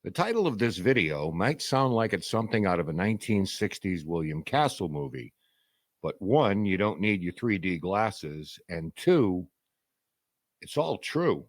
The title of this video might sound like it's something out of a 1960s William Castle movie, but one, you don't need your 3D glasses, and two, it's all true.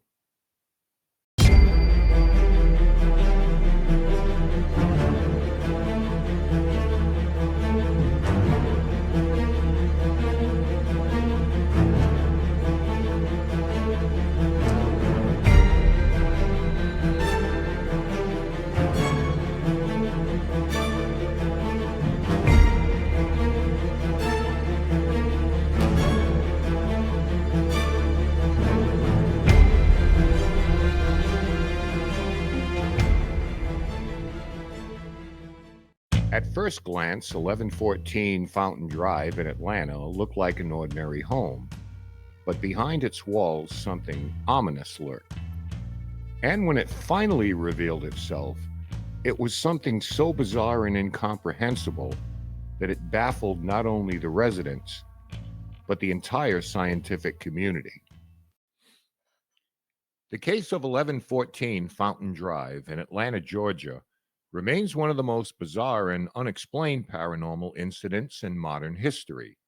At first glance, 1114 Fountain Drive in Atlanta looked like an ordinary home, but behind its walls, something ominous lurked. And when it finally revealed itself, it was something so bizarre and incomprehensible that it baffled not only the residents, but the entire scientific community. The case of 1114 Fountain Drive in Atlanta, Georgia, remains one of the most bizarre and unexplained paranormal incidents in modern history.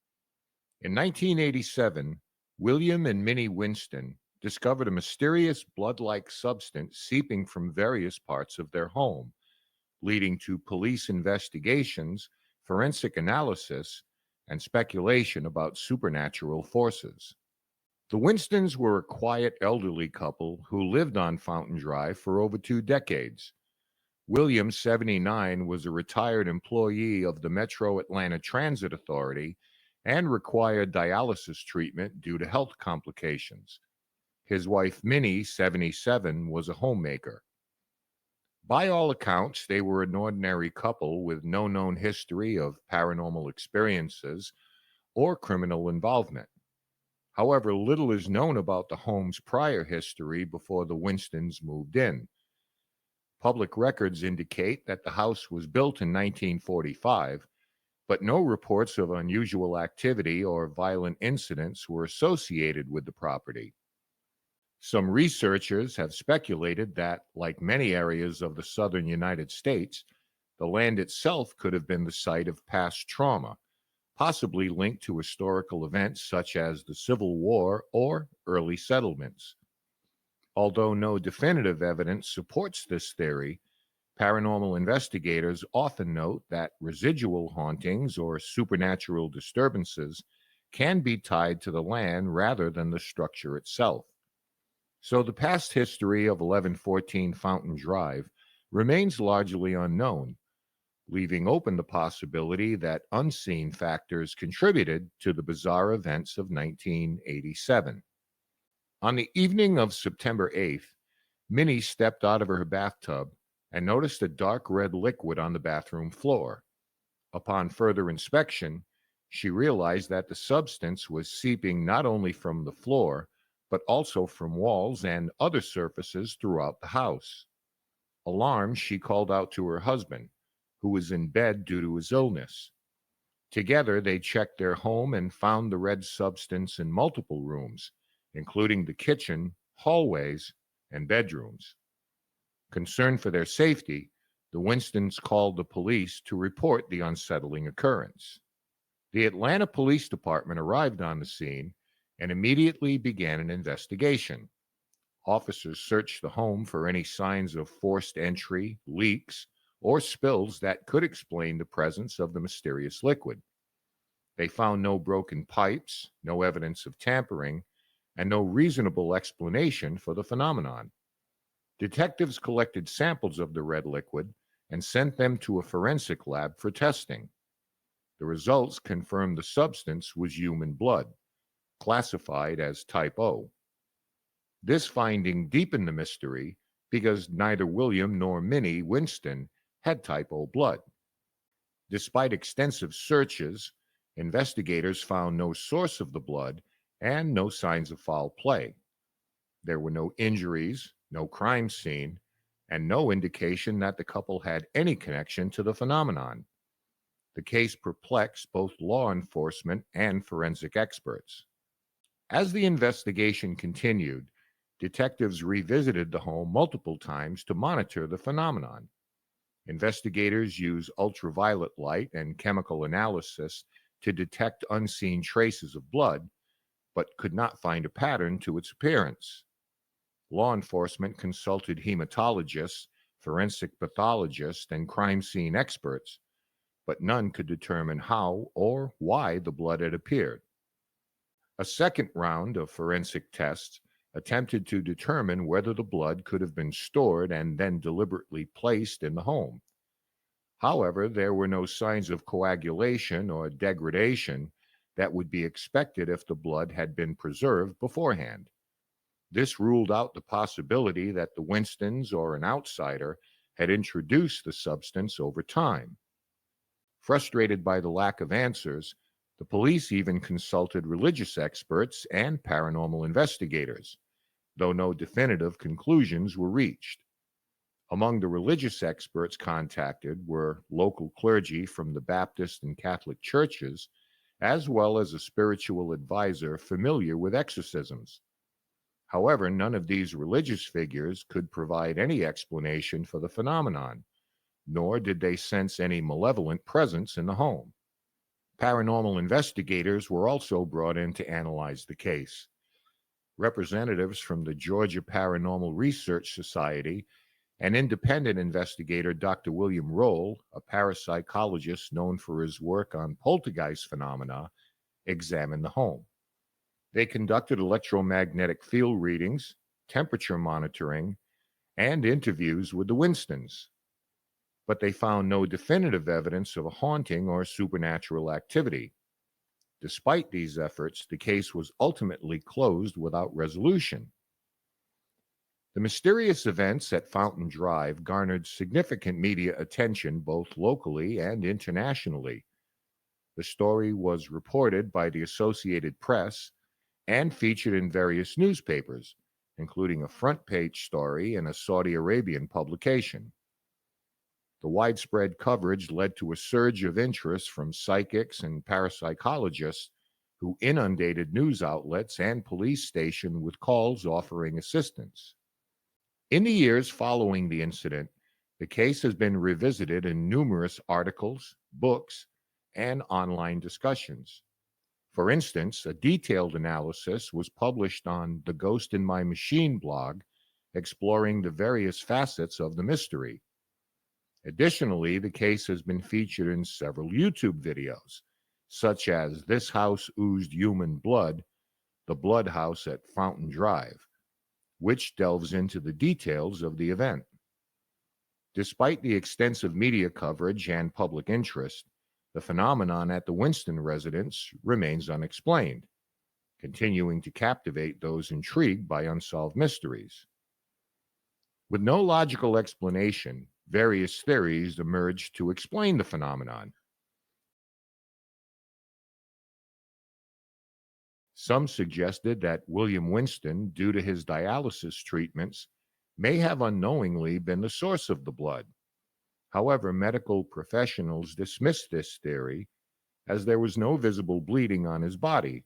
In 1987, William and Minnie Winston discovered a mysterious blood-like substance seeping from various parts of their home, leading to police investigations, forensic analysis, and speculation about supernatural forces. The Winstons were a quiet elderly couple who lived on Fountain Drive for over 2 decades. William, 79, was a retired employee of the Metro Atlanta Transit Authority and required dialysis treatment due to health complications. His wife, Minnie, 77, was a homemaker. By all accounts, they were an ordinary couple with no known history of paranormal experiences or criminal involvement. However, little is known about the home's prior history before the Winstons moved in. Public records indicate that the house was built in 1945, but no reports of unusual activity or violent incidents were associated with the property. Some researchers have speculated that, like many areas of the southern United States, the land itself could have been the site of past trauma, possibly linked to historical events such as the Civil War or early settlements. Although no definitive evidence supports this theory, paranormal investigators often note that residual hauntings or supernatural disturbances can be tied to the land rather than the structure itself. So the past history of 1114 Fountain Drive remains largely unknown, leaving open the possibility that unseen factors contributed to the bizarre events of 1987. On the evening of September 8th, Minnie stepped out of her bathtub and noticed a dark red liquid on the bathroom floor. Upon further inspection, she realized that the substance was seeping not only from the floor, but also from walls and other surfaces throughout the house. Alarmed, she called out to her husband, who was in bed due to his illness. Together, they checked their home and found the red substance in multiple rooms, including the kitchen, hallways, and bedrooms. Concerned for their safety, the Winstons called the police to report the unsettling occurrence. The Atlanta Police Department arrived on the scene and immediately began an investigation. Officers searched the home for any signs of forced entry, leaks, or spills that could explain the presence of the mysterious liquid. They found no broken pipes, no evidence of tampering, and no reasonable explanation for the phenomenon. Detectives collected samples of the red liquid and sent them to a forensic lab for testing. The results confirmed the substance was human blood, classified as type O. This finding deepened the mystery because neither William nor Minnie Winston had type O blood. Despite extensive searches, investigators found no source of the blood and no signs of foul play. There were no injuries, no crime scene, and no indication that the couple had any connection to the phenomenon. The case perplexed both law enforcement and forensic experts. As the investigation continued, Detectives revisited the home multiple times to monitor the phenomenon. Investigators use ultraviolet light and chemical analysis to detect unseen traces of blood, but could not find a pattern to its appearance. Law enforcement consulted hematologists, forensic pathologists, and crime scene experts, but none could determine how or why the blood had appeared. A second round of forensic tests attempted to determine whether the blood could have been stored and then deliberately placed in the home. However, there were no signs of coagulation or degradation that would be expected if the blood had been preserved beforehand. This ruled out the possibility that the Winstons or an outsider had introduced the substance over time. Frustrated by the lack of answers, the police even consulted religious experts and paranormal investigators, though no definitive conclusions were reached. Among the religious experts contacted were local clergy from the Baptist and Catholic churches, as well as a spiritual advisor familiar with exorcisms. However, none of these religious figures could provide any explanation for the phenomenon, nor did they sense any malevolent presence in the home. Paranormal investigators were also brought in to analyze the case. Representatives from the Georgia Paranormal Research Society and independent investigator Dr. William Roll, a parapsychologist known for his work on poltergeist phenomena, examined the home. They conducted electromagnetic field readings, temperature monitoring, and interviews with the Winstons, but they found no definitive evidence of a haunting or supernatural activity. Despite these efforts, the case was ultimately closed without resolution. The mysterious events at Fountain Drive garnered significant media attention both locally and internationally. The story was reported by the Associated Press and featured in various newspapers, including a front page story in a Saudi Arabian publication. The widespread coverage led to a surge of interest from psychics and parapsychologists who inundated news outlets and police stations with calls offering assistance. In the years following the incident, the case has been revisited in numerous articles, books, and online discussions. For instance, a detailed analysis was published on the Ghost in My Machine blog, exploring the various facets of the mystery. Additionally, the case has been featured in several YouTube videos, such as This House Oozed Human Blood, The Blood House at Fountain Drive, which delves into the details of the event. Despite the extensive media coverage and public interest, the phenomenon at the Winston residence remains unexplained, continuing to captivate those intrigued by unsolved mysteries. With no logical explanation, various theories emerged to explain the phenomenon. Some suggested that William Winston, due to his dialysis treatments, may have unknowingly been the source of the blood. However, medical professionals dismissed this theory as there was no visible bleeding on his body,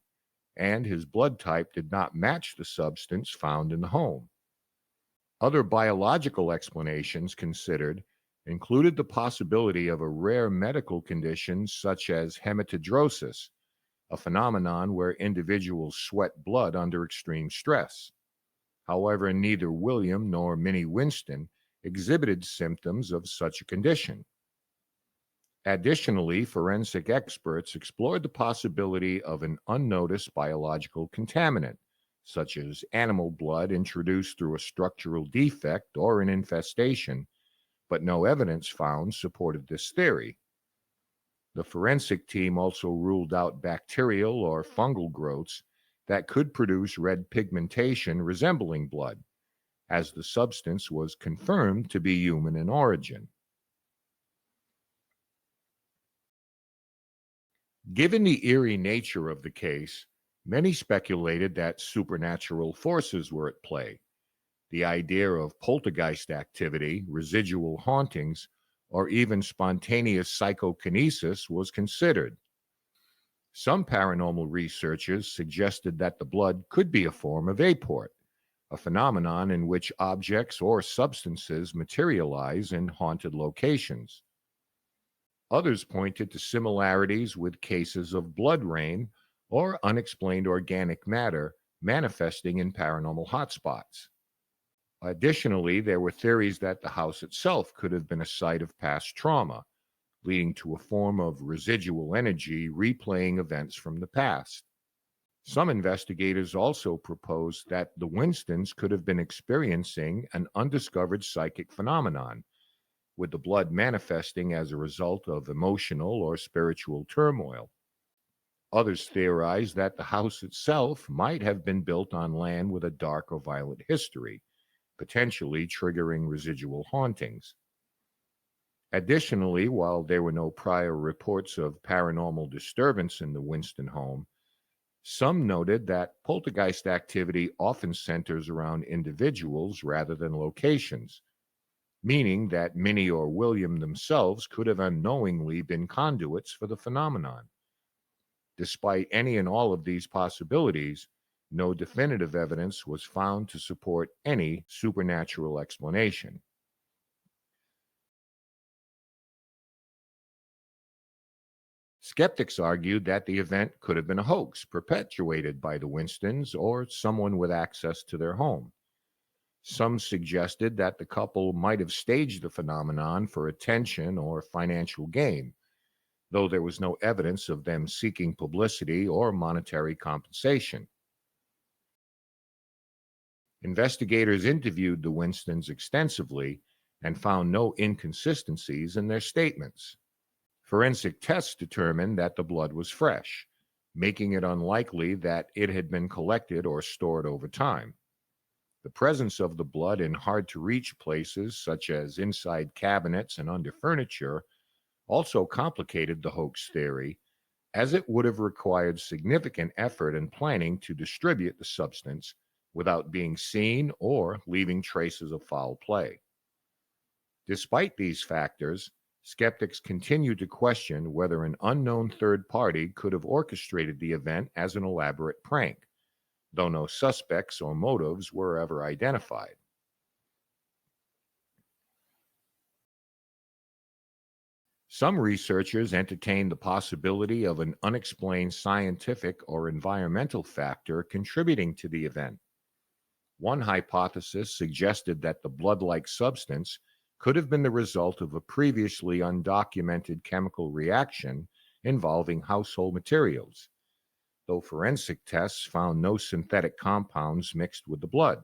and his blood type did not match the substance found in the home. Other biological explanations considered included the possibility of a rare medical condition such as hematidrosis, a phenomenon where individuals sweat blood under extreme stress. However, neither William nor Minnie Winston exhibited symptoms of such a condition. Additionally, forensic experts explored the possibility of an unnoticed biological contaminant, such as animal blood introduced through a structural defect or an infestation, but no evidence found supported this theory. The forensic team also ruled out bacterial or fungal growths that could produce red pigmentation resembling blood, as the substance was confirmed to be human in origin. Given the eerie nature of the case, many speculated that supernatural forces were at play. The idea of poltergeist activity, residual hauntings, or even spontaneous psychokinesis was considered. Some paranormal researchers suggested that the blood could be a form of apport, a phenomenon in which objects or substances materialize in haunted locations. Others pointed to similarities with cases of blood rain or unexplained organic matter manifesting in paranormal hotspots. Additionally, there were theories that the house itself could have been a site of past trauma, leading to a form of residual energy replaying events from the past. Some investigators also proposed that the Winstons could have been experiencing an undiscovered psychic phenomenon, with the blood manifesting as a result of emotional or spiritual turmoil. Others theorized that the house itself might have been built on land with a dark or violent history, potentially triggering residual hauntings. Additionally, while there were no prior reports of paranormal disturbance in the Winston home, some noted that poltergeist activity often centers around individuals rather than locations, meaning that Minnie or William themselves could have unknowingly been conduits for the phenomenon. Despite any and all of these possibilities, no definitive evidence was found to support any supernatural explanation. Skeptics argued that the event could have been a hoax perpetuated by the Winstons or someone with access to their home. Some suggested that the couple might have staged the phenomenon for attention or financial gain, though there was no evidence of them seeking publicity or monetary compensation. Investigators interviewed the Winstons extensively and found no inconsistencies in their statements. Forensic tests determined that the blood was fresh, making it unlikely that it had been collected or stored over time. The presence of the blood in hard to reach places, such as inside cabinets and under furniture, also complicated the hoax theory, as it would have required significant effort and planning to distribute the substance without being seen or leaving traces of foul play. Despite these factors, skeptics continue to question whether an unknown third party could have orchestrated the event as an elaborate prank, though no suspects or motives were ever identified. Some researchers entertain the possibility of an unexplained scientific or environmental factor contributing to the event. One hypothesis suggested that the blood-like substance could have been the result of a previously undocumented chemical reaction involving household materials, though forensic tests found no synthetic compounds mixed with the blood.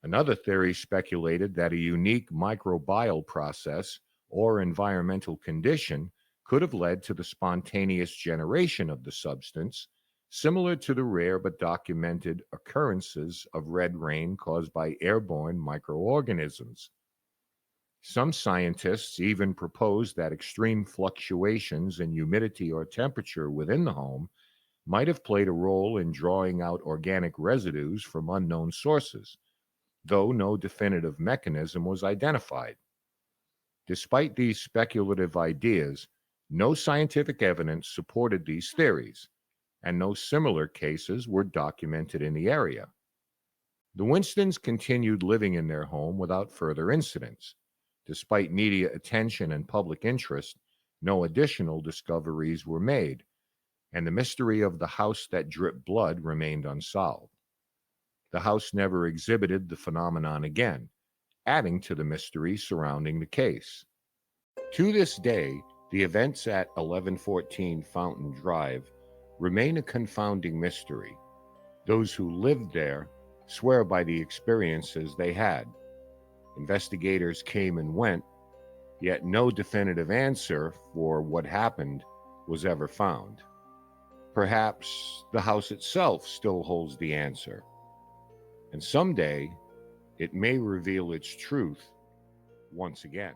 Another theory speculated that a unique microbial process or environmental condition could have led to the spontaneous generation of the substance, similar to the rare but documented occurrences of red rain caused by airborne microorganisms. Some scientists even proposed that extreme fluctuations in humidity or temperature within the home might have played a role in drawing out organic residues from unknown sources, though no definitive mechanism was identified. Despite these speculative ideas, no scientific evidence supported these theories, and no similar cases were documented in the area. The Winstons continued living in their home without further incidents. Despite media attention and public interest, no additional discoveries were made, and the mystery of the house that dripped blood remained unsolved. The house never exhibited the phenomenon again, adding to the mystery surrounding the case. To this day, the events at 1114 Fountain Drive remain a confounding mystery. Those who lived there swear by the experiences they had. Investigators came and went, yet no definitive answer for what happened was ever found. Perhaps the house itself still holds the answer, and someday it may reveal its truth once again.